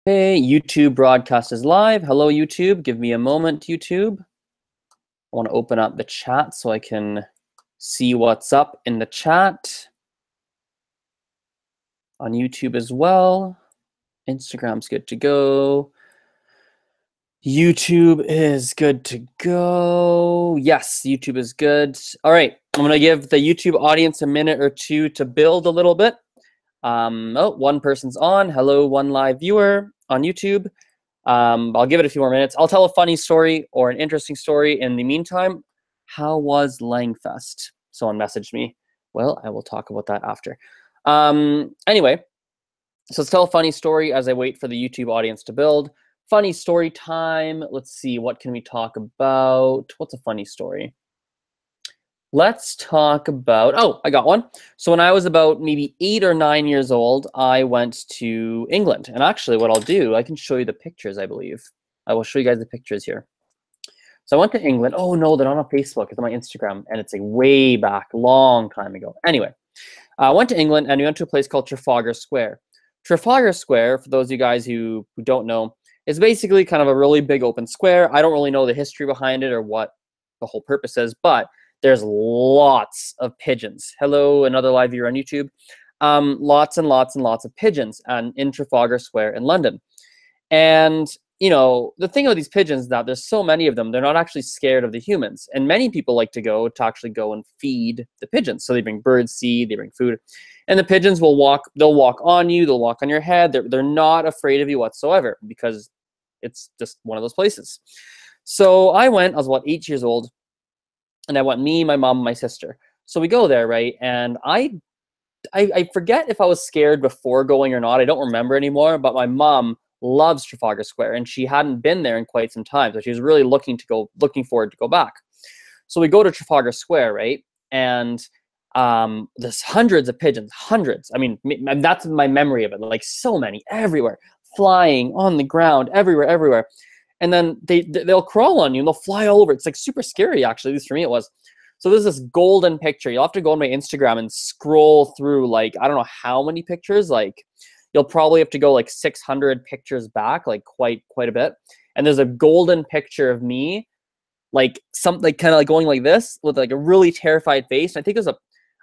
Hey, YouTube broadcast is live. Hello, YouTube. Give me a moment, YouTube. I want to open up the chat so I can see what's up in the chat. On YouTube as well. Instagram's good to go. YouTube is good to go. Yes, YouTube is good. All right, I'm going to give the YouTube audience a minute or two to build a little bit. Oh, one person's on. Hello, one live viewer on YouTube. I'll give it a few more minutes. I'll tell a funny story or an interesting story in the meantime. How was Langfest? Someone messaged me. Well, I will talk about that after. Anyway, so let's tell a funny story as I wait for the YouTube audience to build. Funny story time. Let's see, what can we talk about? What's a funny story? Let's talk about, oh, I got one. So when I was about maybe 8 or 9 years old, I went to England. And actually what I'll do, I can show you the pictures, I believe. I will show you guys the pictures here. So I went to England. Oh no, they're not on Facebook, it's on my Instagram. And it's like way back, long time ago. Anyway, I went to England and we went to a place called Trafalgar Square. Trafalgar Square, for those of you guys who don't know, is basically kind of a really big open square. I don't really know the history behind it or what the whole purpose is, but there's lots of pigeons. Hello, another live viewer on YouTube. Lots and lots and lots of pigeons in Trafalgar Square in London. And, you know, the thing about these pigeons is that there's so many of them, they're not actually scared of the humans. And many people like to actually go and feed the pigeons. So they bring bird seed, they bring food. And the pigeons will walk, they'll walk on you, they'll walk on your head. They're not afraid of you whatsoever because it's just one of those places. So I was about 8 years old. And I went, me, my mom, and my sister. So we go there, right? And I forget if I was scared before going or not. I don't remember anymore. But my mom loves Trafalgar Square, and she hadn't been there in quite some time, so she was really looking forward to go back. So we go to Trafalgar Square, right? And there's hundreds of pigeons, hundreds. I mean, that's my memory of it. Like so many, everywhere, flying on the ground, everywhere. And then they'll crawl on you and they'll fly all over. It's like super scary, actually. At least for me, it was. So there's this golden picture. You'll have to go on my Instagram and scroll through, like, I don't know how many pictures. Like, you'll probably have to go like 600 pictures back, like quite a bit. And there's a golden picture of me, like something kind of like going like this with like a really terrified face. I think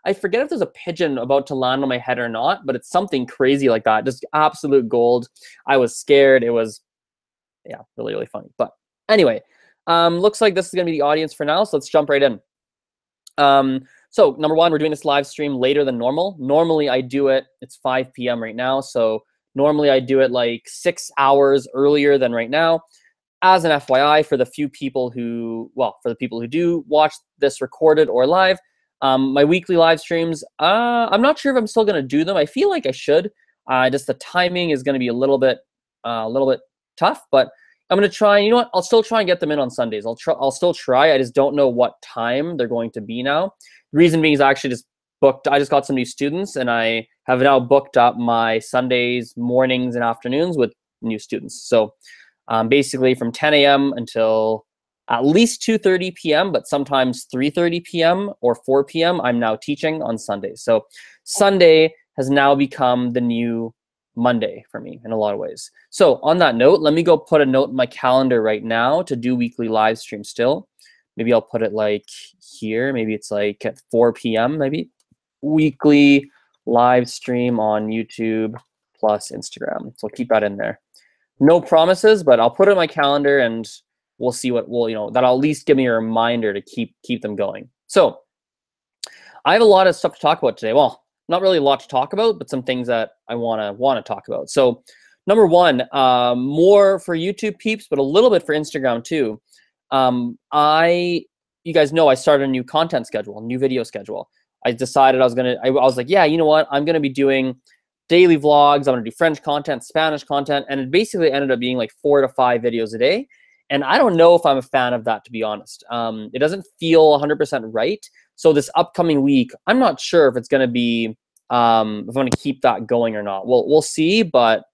I forget if there's a pigeon about to land on my head or not, but it's something crazy like that. Just absolute gold. I was scared. It was, yeah, really funny. But anyway, looks like this is gonna be the audience for now, so let's jump right in. So number one, we're doing this live stream later than normal. Normally I do it, it's 5 p.m. right now, so normally I do it like 6 hours earlier than right now. As an FYI, for the people who do watch this recorded or live, my weekly live streams, I'm not sure if I'm still gonna do them. I feel like I should. Just the timing is gonna be a little bit tough, but I'm gonna try. You know what? I'll still try and get them in on Sundays. I'll still try. I just don't know what time they're going to be now. The reason being is I actually just booked. I just got some new students, and I have now booked up my Sundays mornings and afternoons with new students. So basically from 10 a.m. until at least 2:30 p.m., but sometimes 3:30 p.m. or 4 p.m. I'm now teaching on Sundays. So Sunday has now become the new Monday for me in a lot of ways. So on that note, let me go put a note in my calendar right now to do weekly live stream still. Maybe I'll put it like here. Maybe it's like at 4 p.m. maybe. Weekly live stream on YouTube plus Instagram. So I'll keep that in there. No promises, but I'll put it in my calendar and we'll see what that'll at least give me a reminder to keep them going. So I have a lot of stuff to talk about today. Well, not really a lot to talk about, but some things that I want to talk about. So number one, more for YouTube peeps, but a little bit for Instagram too. You guys know I started a new content schedule, a new video schedule. I decided I was like, yeah, you know what? I'm going to be doing daily vlogs. I'm going to do French content, Spanish content. And it basically ended up being like 4 to 5 videos a day. And I don't know if I'm a fan of that, to be honest. It doesn't feel 100% right. So this upcoming week, I'm not sure if it's going to be, if I'm going to keep that going or not. We'll see, but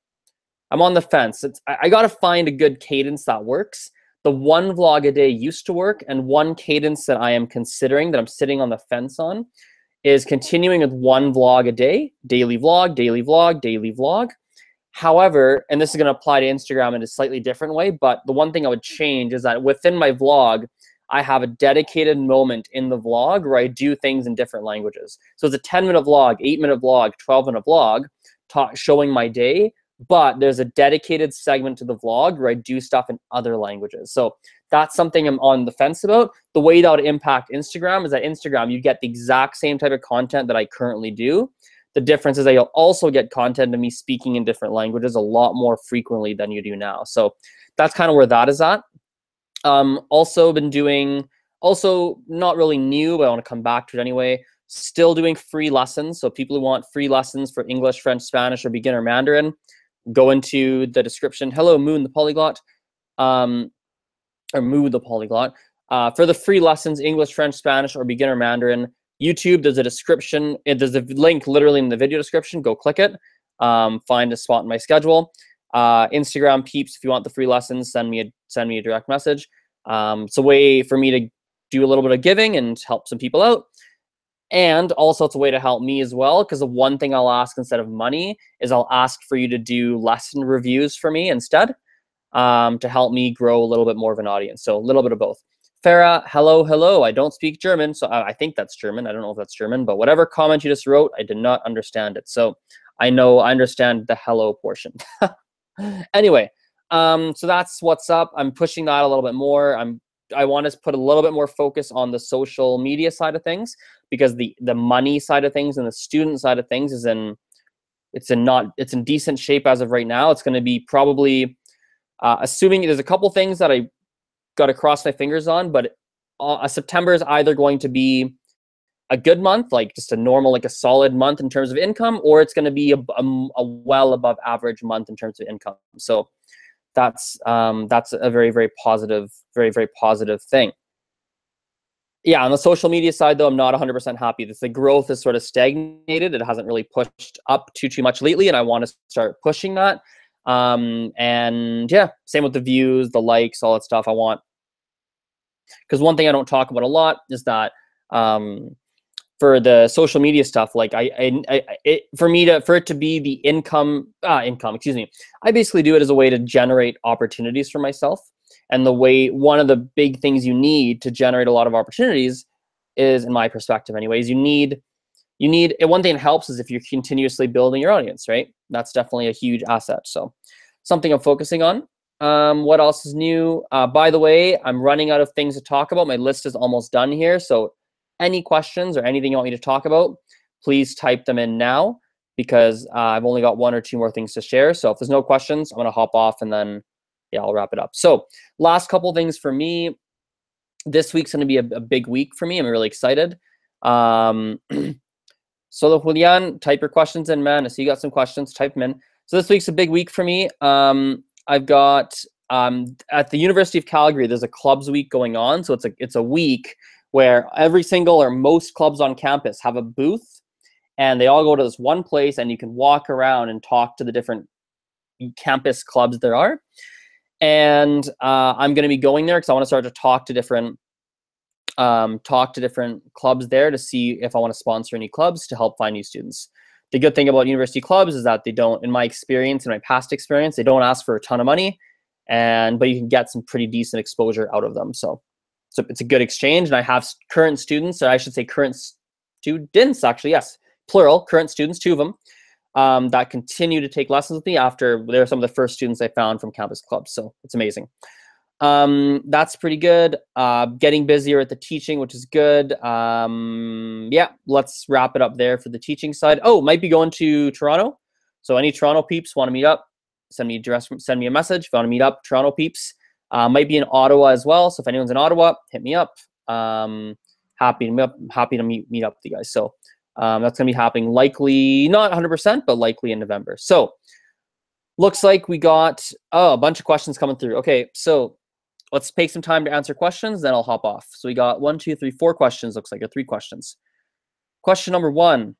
I'm on the fence. I got to find a good cadence that works. The 1 vlog a day used to work, and one cadence that I am considering, that I'm sitting on the fence on, is continuing with 1 vlog a day, daily vlog, daily vlog, daily vlog. However, and this is going to apply to Instagram in a slightly different way, but the one thing I would change is that within my vlog, I have a dedicated moment in the vlog where I do things in different languages. So it's a 10-minute vlog, 8-minute vlog, 12-minute vlog showing my day, but there's a dedicated segment to the vlog where I do stuff in other languages. So that's something I'm on the fence about. The way that would impact Instagram is that Instagram, you get the exact same type of content that I currently do. The difference is that you'll also get content of me speaking in different languages a lot more frequently than you do now. So that's kind of where that is at. Also been doing, also not really new, but I want to come back to it anyway. Still doing free lessons. So people who want free lessons for English, French, Spanish, or beginner Mandarin, go into the description. Hello, Moon the Polyglot, or Moo the Polyglot. For the free lessons, English, French, Spanish, or beginner Mandarin, YouTube, there's a description. There's a link literally in the video description. Go click it. Find a spot in my schedule. Instagram peeps, if you want the free lessons, send me a direct message. It's a way for me to do a little bit of giving and help some people out. And also it's a way to help me as well, because the one thing I'll ask instead of money is I'll ask for you to do lesson reviews for me instead, to help me grow a little bit more of an audience. So a little bit of both. Farah, hello, hello. I don't speak German, so I think that's German. I don't know if that's German, but whatever comment you just wrote, I did not understand it. So I know I understand the hello portion. Anyway, so that's what's up. I'm pushing that a little bit more. I want to put a little bit more focus on the social media side of things, because the money side of things and the student side of things is it's in decent shape as of right now. It's going to be probably, assuming there's a couple things that I got to cross my fingers on, but September is either going to be a good month, like just a normal, like a solid month in terms of income, or it's going to be a well above average month in terms of income. So that's a very, very positive, very, very positive thing. Yeah, on the social media side, though, I'm not 100% happy. The growth is sort of stagnated. It hasn't really pushed up too much lately, and I want to start pushing that. And yeah, same with the views, the likes, all that stuff. I want, because one thing I don't talk about a lot is that for the social media stuff, like for it to be the income, excuse me, I basically do it as a way to generate opportunities for myself. And one of the big things you need to generate a lot of opportunities is, in my perspective anyways, you need, one thing that helps is if you're continuously building your audience, right? That's definitely a huge asset. So something I'm focusing on. What else is new? By the way, I'm running out of things to talk about. My list is almost done here. So any questions or anything you want me to talk about, please type them in now, because I've only got 1 or 2 more things to share. So if there's no questions, I'm going to hop off and then, yeah, I'll wrap it up. So last couple things for me. This week's going to be a big week for me. I'm really excited. So Julian, type your questions in, man. I see you got some questions. Type them in. So this week's a big week for me. I've got at the University of Calgary, there's a clubs week going on. So it's a week where every single or most clubs on campus have a booth, and they all go to this one place, and you can walk around and talk to the different campus clubs there are. And I'm going to be going there because I want to start to talk to different clubs there to see if I want to sponsor any clubs to help find new students. The good thing about university clubs is that they don't, in my experience, in my past experience, they don't ask for a ton of money, but you can get some pretty decent exposure out of them. So it's a good exchange. And I have current students, or I should say current students, actually, yes, plural, current students, 2 of them, that continue to take lessons with me after they're some of the first students I found from campus clubs. So it's amazing. That's pretty good. Getting busier at the teaching, which is good. Yeah, let's wrap it up there for the teaching side. Oh, might be going to Toronto. So any Toronto peeps want to meet up, send me a message. If you want to meet up, Toronto peeps. Might be in Ottawa as well. So if anyone's in Ottawa, hit me up. Happy to meet up with you guys. So that's going to be happening likely, not 100%, but likely in November. So looks like we got a bunch of questions coming through. Okay, so let's take some time to answer questions, then I'll hop off. So we got 1, 2, 3, 4 questions, looks like, or 3 questions. Question number 1,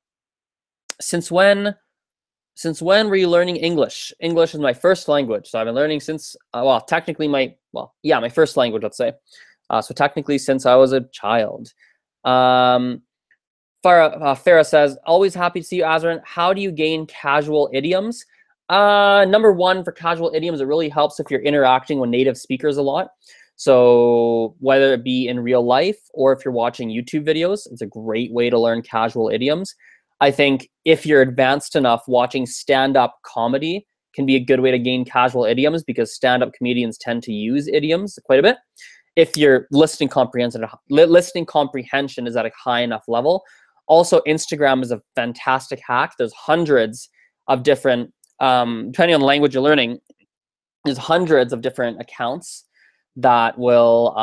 since when were you learning English? English is my first language. So I've been learning since, technically my first language, let's say. So technically since I was a child. Farah says, always happy to see you, Azren. How do you gain casual idioms? Number one, for casual idioms, it really helps if you're interacting with native speakers a lot. So whether it be in real life or if you're watching YouTube videos, it's a great way to learn casual idioms. I think if you're advanced enough, watching stand-up comedy can be a good way to gain casual idioms because stand-up comedians tend to use idioms quite a bit. If your listening comprehension is at a high enough level. Also, Instagram is a fantastic hack. There's hundreds of different, depending on the language you're learning, there's hundreds of different accounts that will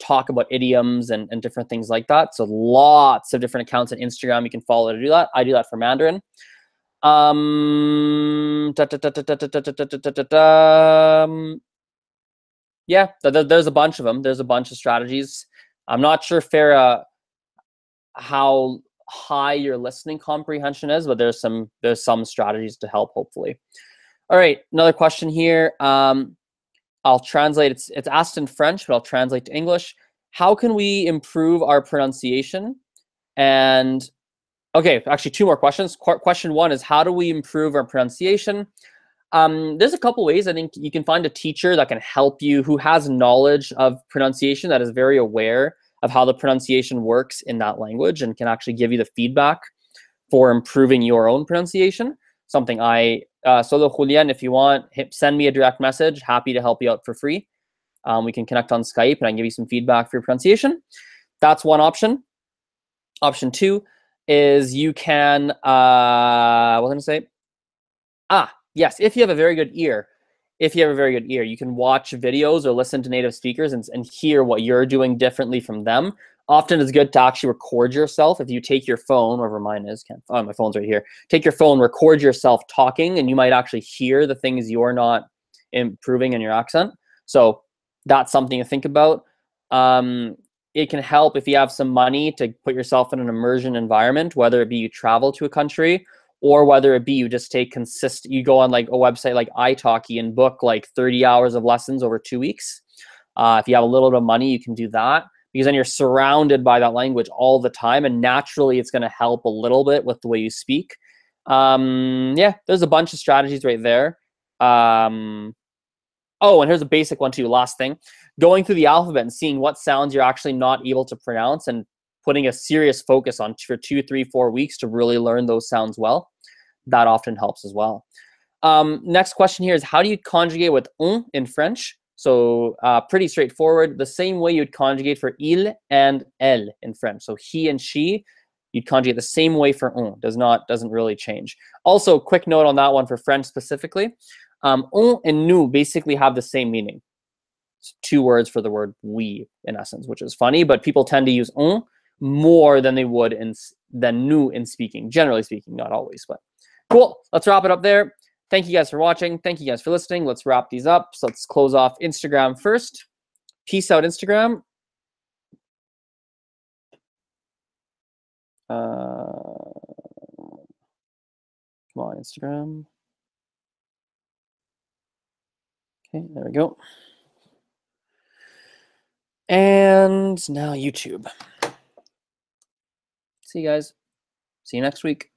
talk about idioms and different things like that. So lots of different accounts on Instagram you can follow to do that. I do that for Mandarin. Yeah, there's a bunch of them. There's a bunch of strategies. I'm not sure, Farah, how high your listening comprehension is, but there's some strategies to help, hopefully. All right, another question here. I'll translate. It's asked in French, but I'll translate to English. How can we improve our pronunciation? And okay, actually, two more questions. Question one is, how do we improve our pronunciation? There's a couple ways. I think you can find a teacher that can help you who has knowledge of pronunciation, that is very aware of how the pronunciation works in that language and can actually give you the feedback for improving your own pronunciation. Something Solo Julian, if you want, send me a direct message. Happy to help you out for free. We can connect on Skype and I can give you some feedback for your pronunciation. That's one option. Option two is you can, what was I going to say? Yes, if you have a very good ear. If you have a very good ear, you can watch videos or listen to native speakers and hear what you're doing differently from them. Often it's good to actually record yourself. If you take your phone, wherever mine is, oh, my phone's right here. Take your phone, record yourself talking, and you might actually hear the things you're not improving in your accent. So that's something to think about. It can help if you have some money to put yourself in an immersion environment, whether it be you travel to a country or whether it be you just take you go on like a website like italki and book like 30 hours of lessons over 2 weeks. If you have a little bit of money, you can do that because then you're surrounded by that language all the time, and naturally it's going to help a little bit with the way you speak. Yeah, there's a bunch of strategies right there. Oh, and here's a basic one too, last thing. Going through the alphabet and seeing what sounds you're actually not able to pronounce and putting a serious focus on for 2, 3, 4 weeks to really learn those sounds well. That often helps as well. Next question here is, how do you conjugate with un in French? So pretty straightforward. The same way you'd conjugate for il and elle in French. So he and she, you'd conjugate the same way for un. Doesn't really change. Also, quick note on that one for French specifically. Un and nous basically have the same meaning. It's 2 words for the word we in essence, which is funny, but people tend to use un more than they would than nous in speaking. Generally speaking, not always, but cool. Let's wrap it up there. Thank you guys for watching. Thank you guys for listening. Let's wrap these up. So let's close off Instagram first. Peace out, Instagram. Come on, Instagram. Okay, there we go. And now YouTube. See you guys. See you next week.